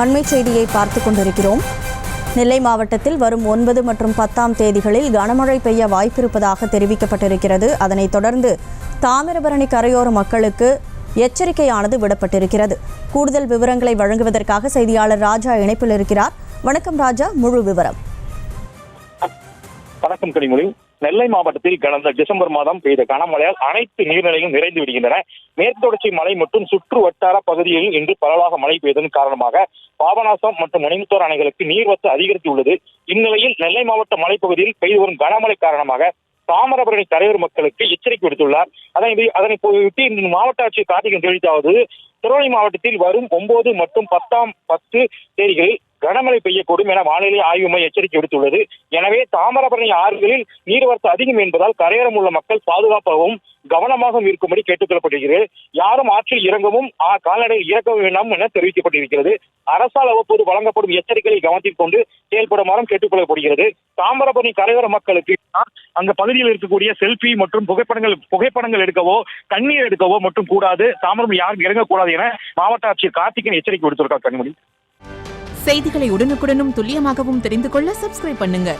அண்மை செய்தியை பார்த்துக் கொண்டிருக்கிறோம். நெல்லை மாவட்டத்தில் வரும் 9 மற்றும் 10ஆம் தேதிகளில் கனமழை பெய்ய வாய்ப்பிருப்பதாக தெரிவிக்கப்பட்டிருக்கிறது. அதனைத் தொடர்ந்து தாமிரபரணி கரையோர மக்களுக்கு எச்சரிக்கையானது விடப்பட்டிருக்கிறது. கூடுதல் விவரங்களை வழங்குவதற்காக செய்தியாளர் ராஜா இணைப்பில் இருக்கிறார். வணக்கம் ராஜா, முழு விவரம். வணக்கம் கனிமொழி. நெல்லை மாவட்டத்தில் கடந்த டிசம்பர் மாதம் பெய்த கனமழையால் அனைத்து நீர்நிலையும் நிறைந்து விடுகின்றன. மேற்கு தொடர்ச்சி மலை மற்றும் சுற்று வட்டார பகுதிகளில் இன்று பரவலாக மழை பெய்ததன் காரணமாக பாபநாசம் மற்றும் மணிமுத்தாறு அணைகளுக்கு நீர்வரத்து அதிகரித்துள்ளது. இந்நிலையில் நெல்லை மாவட்ட மலைப்பகுதியில் பெய்து வரும் கனமழை காரணமாக தாமிரபரணி கரையோர மக்களுக்கு எச்சரிக்கை விடுத்துள்ளார். அதனை இன்று மாவட்ட ஆட்சியர் கார்த்திகேயன் தெரிவித்தாவது, திருவண்ணாமலை மாவட்டத்தில் வரும் 9 மற்றும் 10 தேதிகளில் கனமழை பெய்யக்கூடும் என வானிலை ஆய்வு மையம் எச்சரிக்கை விடுத்துள்ளது. எனவே தாமிரபரணி ஆறுகளில் நீர்வரத்து அதிகம் என்பதால் கரையோரம் உள்ள மக்கள் பாதுகாப்பாகவும் கவனமாகவும் இருக்கும்படி கேட்டுக் கொள்ளப்பட்டிருக்கிறது. யாரும் ஆற்றில் இறங்கவும் கால்நடையில் இறக்கவும் வேண்டாம் என தெரிவிக்கப்பட்டிருக்கிறது. அரசால் அவ்வப்போது வழங்கப்படும் எச்சரிக்கைகளை கவனத்தில் கொண்டு செயல்படுமாறும் கேட்டுக் கொள்ளப்படுகிறது. தாமிரபரணி கரையோர மக்களுக்கு அந்த பகுதியில் இருக்கக்கூடிய செல்ஃபி மற்றும் புகைப்படங்கள் எடுக்கவோ தண்ணீர் எடுக்கவோ மட்டும் கூடாது, தாமிரபரணி யாரும் இறங்கக்கூடாது என மாவட்ட ஆட்சியர் கார்த்திகேயன் எச்சரிக்கை விடுத்திருக்கார். கனிமொழி, செய்திகளை உடனுக்குடனும் துல்லியமாகவும் தெரிந்து கொள்ள சப்ஸ்கிரைப் பண்ணுங்க.